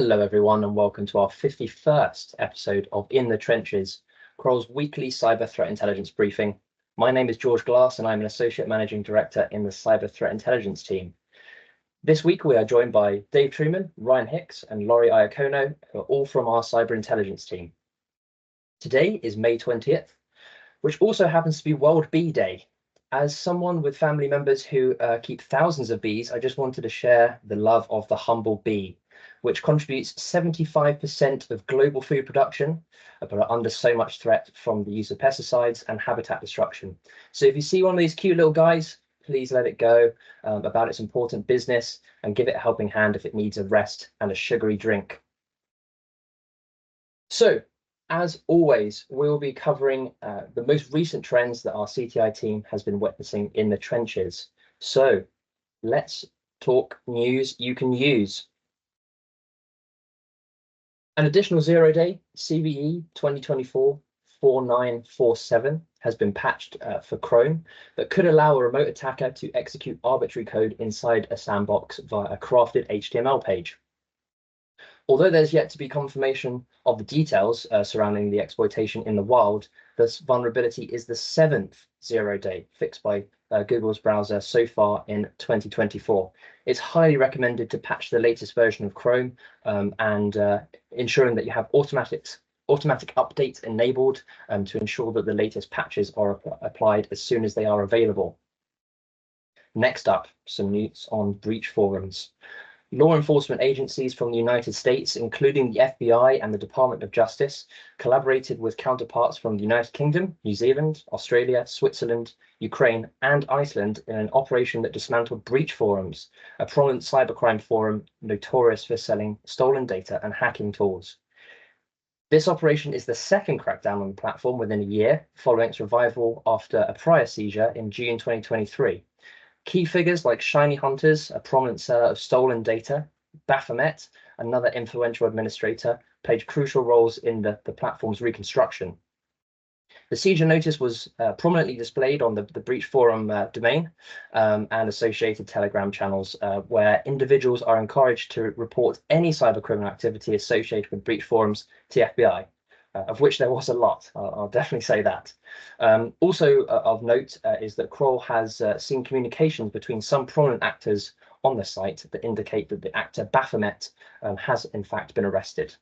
Hello everyone and welcome to our 51st episode of In the Trenches, Kroll's weekly cyber threat intelligence briefing. My name is George Glass and I'm an Associate Managing Director in the Cyber Threat Intelligence team. This week we are joined by Dave Truman, Ryan Hicks and Laurie Iacono, who are all from our cyber intelligence team. Today is May 20th, which also happens to be World Bee Day. As someone with family members who keep thousands of bees, I just wanted to share the love of the humble bee, which contributes 75% of global food production, but are under so much threat from the use of pesticides and habitat destruction. So if you see one of these cute little guys, please let it go about its important business and give it a helping hand if it needs a rest and a sugary drink. So, as always, we'll be covering the most recent trends that our CTI team has been witnessing in the trenches. So let's talk news you can use. An additional 0-day CVE 2024-4947 has been patched for Chrome that could allow a remote attacker to execute arbitrary code inside a sandbox via a crafted HTML page. Although there's yet to be confirmation of the details surrounding the exploitation in the wild, this vulnerability is the 7th 0-day fixed by Google's browser so far in 2024. It's highly recommended to patch the latest version of Chrome and ensuring that you have automatic updates enabled to ensure that the latest patches are applied as soon as they are available. Next up, some news on breach forums. Law enforcement agencies from the United States, including the FBI and the Department of Justice, collaborated with counterparts from the United Kingdom, New Zealand, Australia, Switzerland, Ukraine, and Iceland in an operation that dismantled breach forums, a prominent cybercrime forum notorious for selling stolen data and hacking tools. This operation is the second crackdown on the platform within a year, following its revival after a prior seizure in June 2023. Key figures like Shiny Hunters, a prominent seller of stolen data, Baphomet, another influential administrator, played crucial roles in the platform's reconstruction. The seizure notice was prominently displayed on the breach forum domain and associated Telegram channels, where individuals are encouraged to report any cybercriminal activity associated with breach forums to the FBI. Of which there was a lot, I'll definitely say that. Also of note is that Kroll has seen communications between some prominent actors on the site that indicate that the actor Baphomet has in fact been arrested.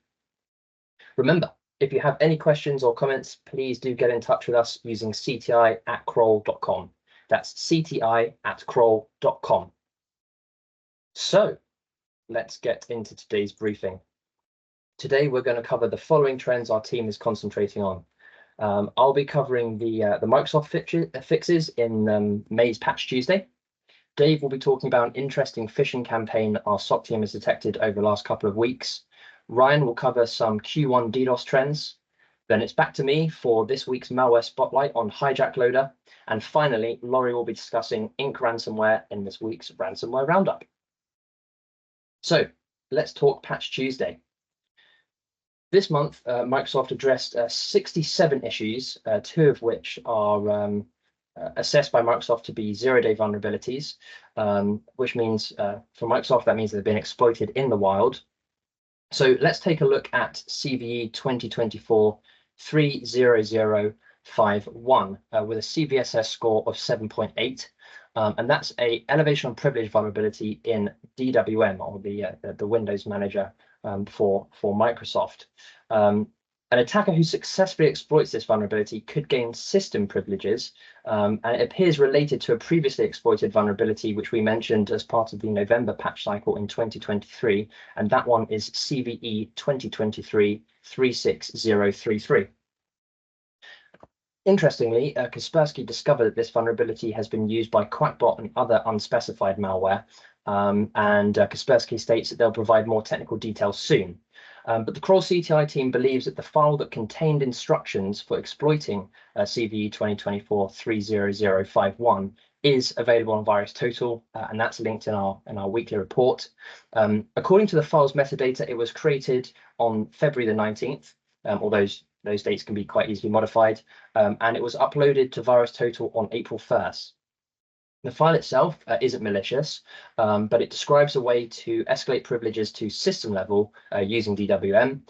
Remember, if you have any questions or comments, please do get in touch with us using cti@kroll.com. That's cti@kroll.com. So let's get into today's briefing. Today, we're going to cover the following trends our team is concentrating on. I'll be covering the Microsoft fixes in May's Patch Tuesday. Dave will be talking about an interesting phishing campaign our SOC team has detected over the last couple of weeks. Ryan will cover some Q1 DDoS trends. Then it's back to me for this week's malware spotlight on HIJACKLOADER. And finally, Laurie will be discussing Ink ransomware in this week's Ransomware Roundup. So let's talk Patch Tuesday. This month, Microsoft addressed 67 issues, 2 of which are assessed by Microsoft to be 0-day vulnerabilities, which means for Microsoft, that means they've been exploited in the wild. So let's take a look at CVE 2024-30051 with a CVSS score of 7.8. And that's a elevation of privilege vulnerability in DWM, or the Windows Manager for Microsoft. An attacker who successfully exploits this vulnerability could gain system privileges, and it appears related to a previously exploited vulnerability, which we mentioned as part of the November patch cycle in 2023, and that one is CVE 2023-36033. Interestingly, Kaspersky discovered that this vulnerability has been used by Quackbot and other unspecified malware, and Kaspersky states that they'll provide more technical details soon. But the Kroll CTI team believes that the file that contained instructions for exploiting CVE 2024-30051 is available on VirusTotal, and that's linked in our weekly report. According to the file's metadata, it was created on February the 19th, although those dates can be quite easily modified, and it was uploaded to VirusTotal on April 1st. The file itself isn't malicious, but it describes a way to escalate privileges to system level using DWM.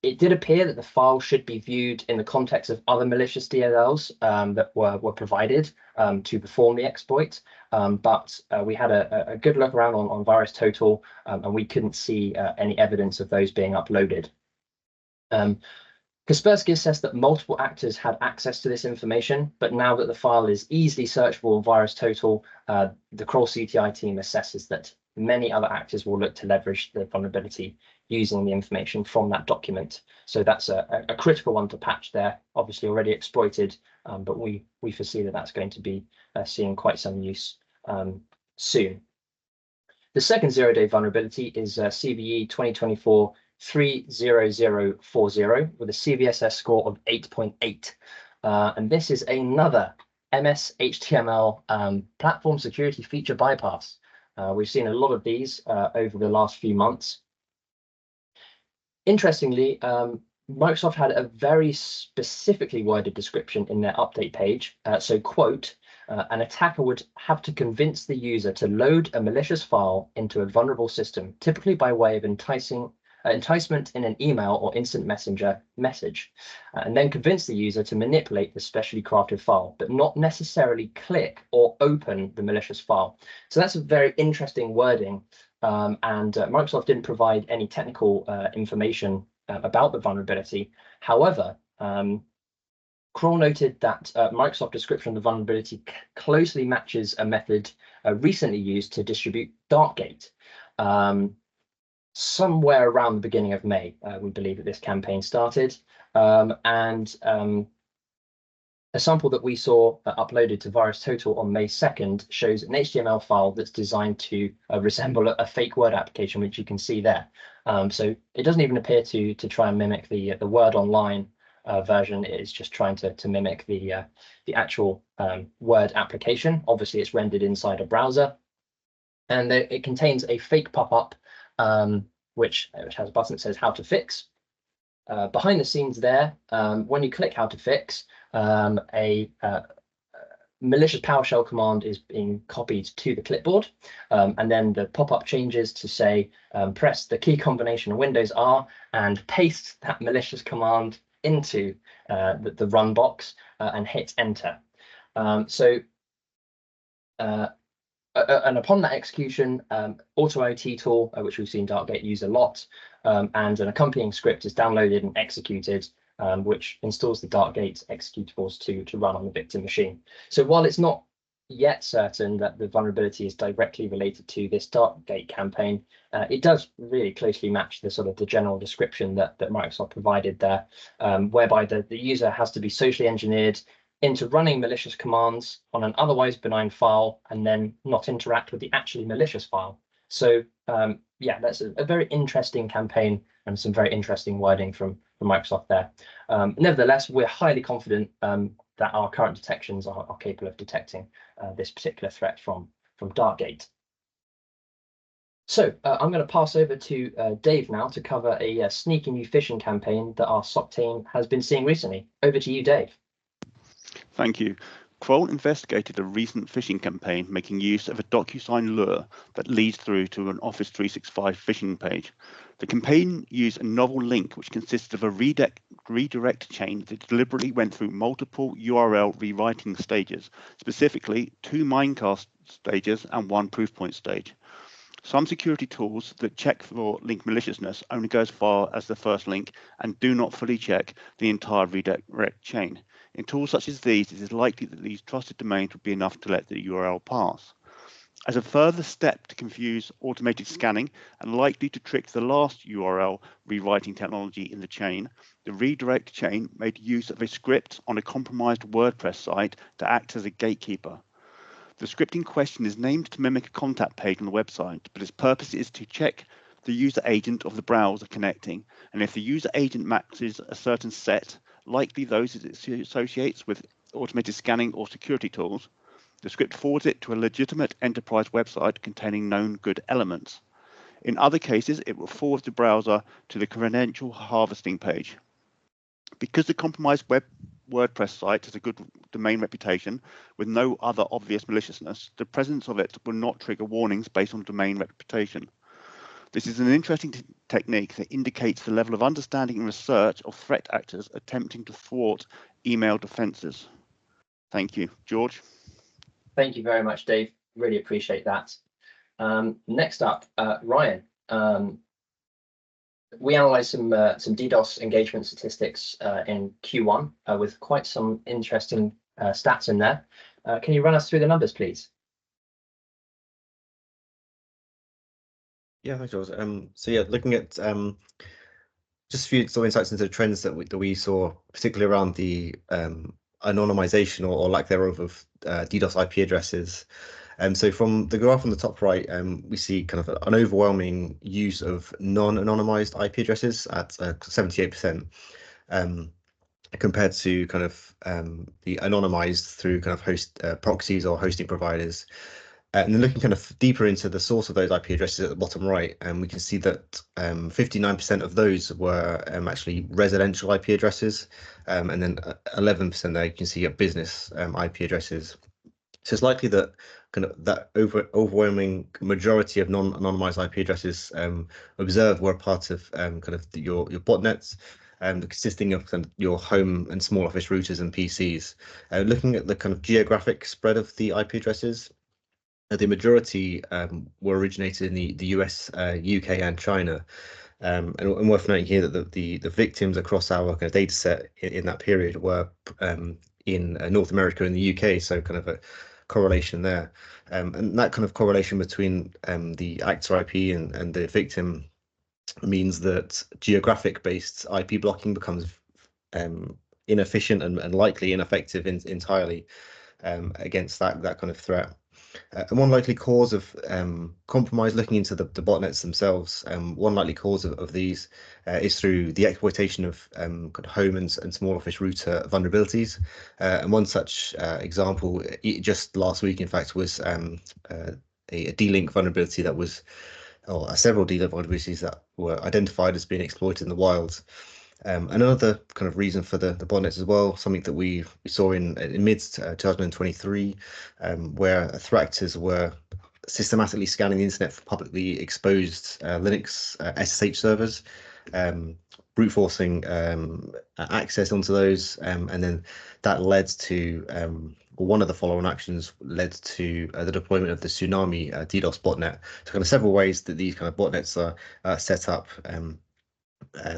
It did appear that the file should be viewed in the context of other malicious DLLs that were provided to perform the exploit, but we had a good look around on VirusTotal, and we couldn't see any evidence of those being uploaded. Kaspersky assessed that multiple actors had access to this information, but now that the file is easily searchable on VirusTotal, the Kroll CTI team assesses that many other actors will look to leverage the vulnerability using the information from that document. So that's a critical one to patch there, obviously already exploited, but we foresee that that's going to be seeing quite some use soon. The second zero-day vulnerability is CVE 2024-30040 with a CVSS score of 8.8. And this is another MS HTML platform security feature bypass. We've seen a lot of these over the last few months. Interestingly, Microsoft had a very specifically worded description in their update page. So, quote, an attacker would have to convince the user to load a malicious file into a vulnerable system, typically by way of enticement in an email or instant messenger message, and then convince the user to manipulate the specially crafted file, but not necessarily click or open the malicious file. So that's a very interesting wording, and Microsoft didn't provide any technical information about the vulnerability. However, Kroll noted that Microsoft description of the vulnerability closely matches a method recently used to distribute Darkgate. Somewhere around the beginning of May, we believe that this campaign started, and a sample that we saw uploaded to VirusTotal on May 2nd shows an HTML file that's designed to resemble a fake Word application, which you can see there. So it doesn't even appear to try and mimic the Word Online version. It is just trying to mimic the actual Word application. Obviously, it's rendered inside a browser, and it contains a fake pop-up which has a button that says how to fix. Behind the scenes there, when you click how to fix, a malicious PowerShell command is being copied to the clipboard, and then the pop-up changes to say press the key combination of Windows R and paste that malicious command into the run box and hit enter. And upon that execution, AutoIT tool, which we've seen Darkgate use a lot, and an accompanying script is downloaded and executed, which installs the Darkgate executables to run on the victim machine. So while it's not yet certain that the vulnerability is directly related to this Darkgate campaign, it does really closely match the sort of the general description that Microsoft provided there, whereby the user has to be socially engineered into running malicious commands on an otherwise benign file and then not interact with the actually malicious file. So yeah, that's a very interesting campaign and some very interesting wording from Microsoft there. Nevertheless, we're highly confident that our current detections are capable of detecting this particular threat from Darkgate. So I'm going to pass over to Dave now to cover a sneaky new phishing campaign that our SOC team has been seeing recently. Over to you, Dave. Thank you. Kroll investigated a recent phishing campaign making use of a DocuSign lure that leads through to an Office 365 phishing page. The campaign used a novel link which consisted of a redirect chain that deliberately went through multiple URL rewriting stages, specifically 2 Minecast stages and 1 Proofpoint stage. Some security tools that check for link maliciousness only go as far as the first link and do not fully check the entire redirect chain. In tools such as these, it is likely that these trusted domains would be enough to let the URL pass. As a further step to confuse automated scanning and likely to trick the last URL rewriting technology in the chain, the redirect chain made use of a script on a compromised WordPress site to act as a gatekeeper. The script in question is named to mimic a contact page on the website, but its purpose is to check the user agent of the browser connecting, and if the user agent matches a certain set, likely those it associates with automated scanning or security tools, the script forwards it to a legitimate enterprise website containing known good elements. In other cases, it will forward the browser to the credential harvesting page. Because the compromised WordPress site has a good domain reputation with no other obvious maliciousness, the presence of it will not trigger warnings based on domain reputation. This is an interesting technique that indicates the level of understanding and research of threat actors attempting to thwart email defenses. Thank you. George? Thank you very much, Dave. Really appreciate that. Next up, Ryan. We analysed some DDoS engagement statistics in Q1 with quite some interesting stats in there. Can you run us through the numbers, please? Yeah, thanks, George. So yeah, looking at just a few sort of insights into the trends that we saw, particularly around the anonymization or lack thereof of DDoS IP addresses. So from the graph on the top right, we see kind of an overwhelming use of non-anonymized IP addresses at 78%, compared to kind of the anonymized through kind of host proxies or hosting providers. And then looking kind of deeper into the source of those IP addresses at the bottom right, we can see that 59% of those were actually residential IP addresses, and then 11% there you can see are business IP addresses. So it's likely that kind of that overwhelming majority of non-anonymized IP addresses observed were part of kind of your botnets, consisting of kind of your home and small office routers and PCs. Looking at the kind of geographic spread of the IP addresses, the majority were originated in the US, UK, and China. And worth noting here that the victims across our kind of data set in that period were in North America and the UK, so kind of a correlation there. And that kind of correlation between the actor IP and the victim means that geographic-based IP blocking becomes inefficient and likely ineffective entirely against that kind of threat. And one likely cause of compromise, looking into the botnets themselves, one likely cause of these is through the exploitation of kind of home and small office router vulnerabilities. And one such example, just last week, in fact, was a D-Link vulnerability that was, or several D-Link vulnerabilities that were identified as being exploited in the wild. Another kind of reason for the botnets as well, something that we saw in mid 2023, where threat actors were systematically scanning the internet for publicly exposed Linux SSH servers, brute forcing access onto those, and then that led to one of the follow-on actions led to the deployment of the Tsunami DDoS botnet. So kind of several ways that these kind of botnets are set up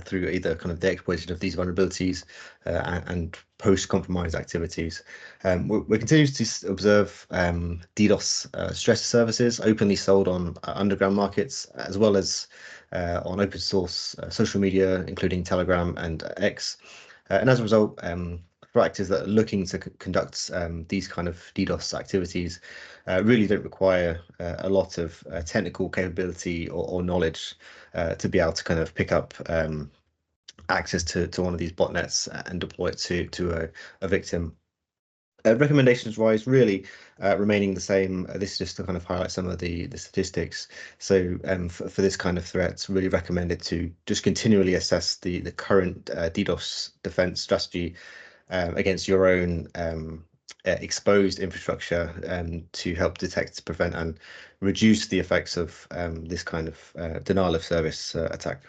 through either kind of the exploitation of these vulnerabilities and post-compromise activities. We continue to observe DDoS stress services openly sold on underground markets, as well as on open source social media, including Telegram and X. And as a result, threat actors that are looking to conduct these kind of DDoS activities really don't require a lot of technical capability or knowledge to be able to kind of pick up access to one of these botnets and deploy it to a victim. Recommendations wise, really remaining the same. This is just to kind of highlight some of the statistics. So for this kind of threat, it's really recommended to just continually assess the current DDoS defense strategy against your own exposed infrastructure to help detect, prevent, and reduce the effects of this kind of denial of service attack.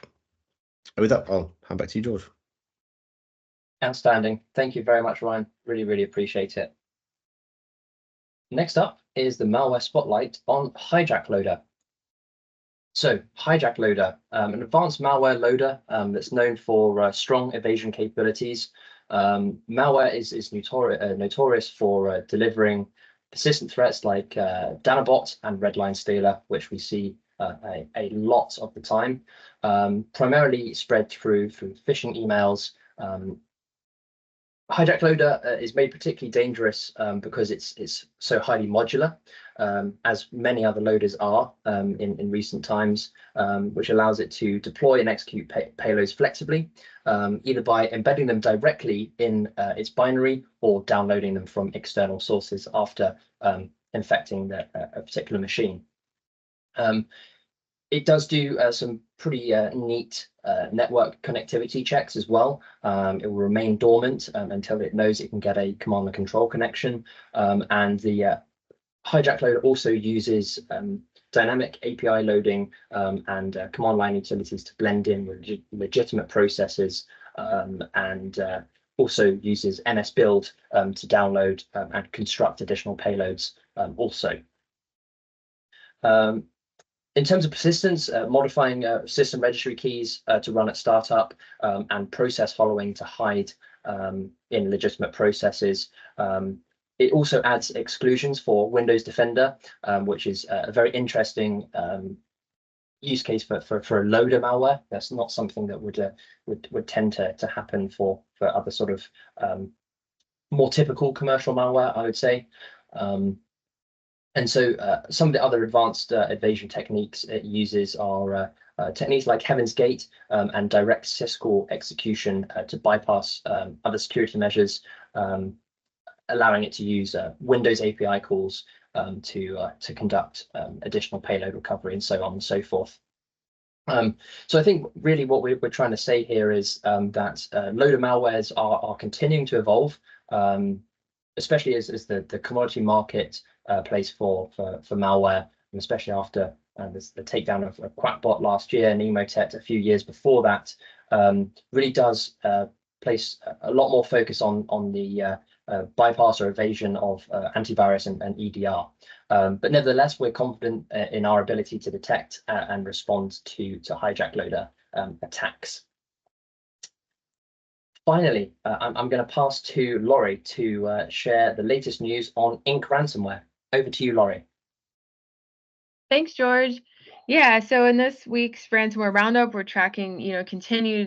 And with that, I'll hand back to you, George. Outstanding. Thank you very much, Ryan. Really, really appreciate it. Next up is the malware spotlight on HIJACKLOADER. So HIJACKLOADER, an advanced malware loader that's known for strong evasion capabilities. Malware is notorious for delivering persistent threats like Danabot and Redline Stealer, which we see a lot of the time, primarily spread through phishing emails. HIJACKLOADER is made particularly dangerous because it's so highly modular, as many other loaders are in recent times, which allows it to deploy and execute payloads flexibly, either by embedding them directly in its binary or downloading them from external sources after infecting a particular machine. It does do some pretty neat network connectivity checks as well. It will remain dormant until it knows it can get a command and control connection. And the hijack loader also uses dynamic API loading and command line utilities to blend in with legitimate processes, and also uses NSBuild to download and construct additional payloads also. In terms of persistence, modifying system registry keys to run at startup and process following to hide in legitimate processes. It also adds exclusions for Windows Defender, which is a very interesting use case for a loader malware. That's not something that would tend to happen for other sort of more typical commercial malware, I would say. And so some of the other advanced evasion techniques it uses are techniques like Heaven's Gate and direct syscall execution to bypass other security measures, allowing it to use Windows API calls to conduct additional payload recovery and so on and so forth. So I think really what we're trying to say here is that loader malwares are continuing to evolve, especially as the commodity market place for malware, and especially after the takedown of Quackbot last year and Emotet a few years before that, really does place a lot more focus on the bypass or evasion of antivirus and EDR. But nevertheless, we're confident in our ability to detect and respond to hijack loader attacks. Finally, I'm going to pass to Laurie to share the latest news on Ink ransomware. Over to you, Laurie. Thanks, George. Yeah, so in this week's Ransomware Roundup, we're tracking,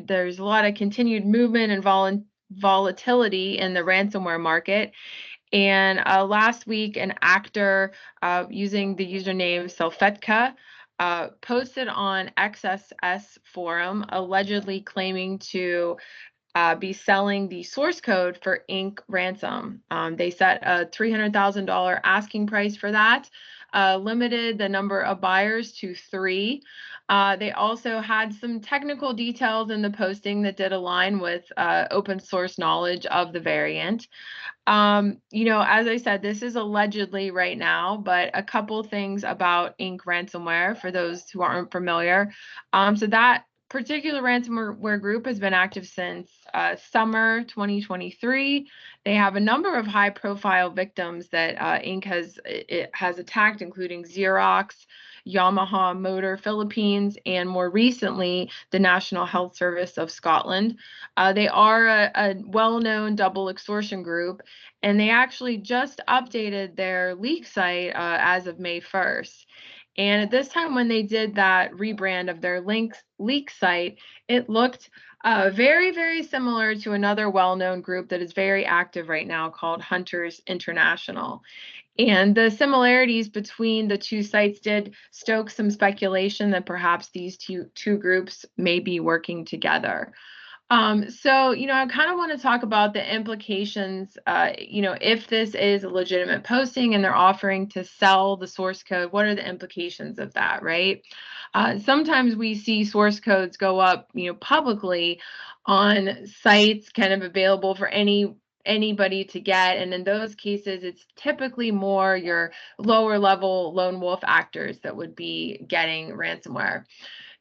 there's a lot of continued movement and volatility in the ransomware market. And last week, an actor using the username Selfetka posted on XSS forum, allegedly claiming to be selling the source code for Ink ransom. They set a $300,000 asking price for that, limited the number of buyers to 3. They also had some technical details in the posting that did align with open source knowledge of the variant. As I said, this is allegedly right now, but a couple things about Ink ransomware for those who aren't familiar. So that particular ransomware group has been active since summer 2023. They have a number of high-profile victims that Ink has attacked, including Xerox, Yamaha Motor Philippines, and more recently, the National Health Service of Scotland. They are a well-known double extortion group, and they actually just updated their leak site as of May 1st. And at this time, when they did that rebrand of their leak site, it looked very, very similar to another well-known group that is very active right now called Hunters International. And the similarities between the two sites did stoke some speculation that perhaps these two groups may be working together. So, I kind of want to talk about the implications, if this is a legitimate posting and they're offering to sell the source code, what are the implications of that, right? Sometimes we see source codes go up, publicly on sites kind of available for anybody to get. And in those cases, it's typically more your lower level lone wolf actors that would be getting ransomware.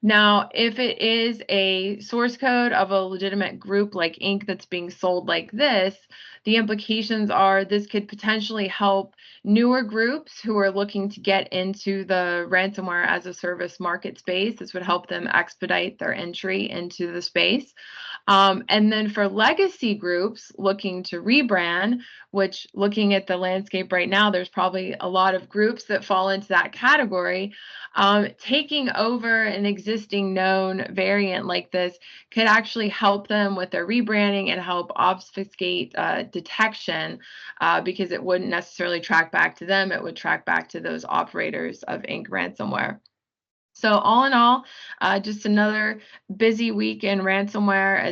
Now, if it is a source code of a legitimate group like Ink that's being sold like this, the implications are this could potentially help newer groups who are looking to get into the ransomware as a service market space. This would help them expedite their entry into the space. And then for legacy groups looking to rebrand, which looking at the landscape right now, there's probably a lot of groups that fall into that category. Taking over an existing known variant like this could actually help them with their rebranding and help obfuscate detection because it wouldn't necessarily track back to them. It would track back to those operators of Ink ransomware. So all in all, just another busy week in ransomware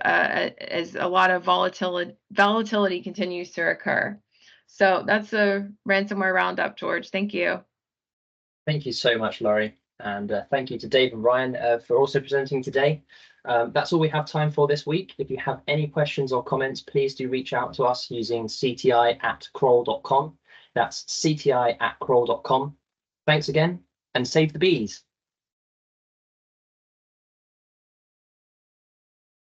as a lot of volatility continues to occur. So that's the ransomware roundup, George. Thank you. Thank you so much, Laurie. And thank you to Dave and Ryan for also presenting today. That's all we have time for this week. If you have any questions or comments, please do reach out to us using cti@kroll.com. That's cti@kroll.com. Thanks again, and save the bees.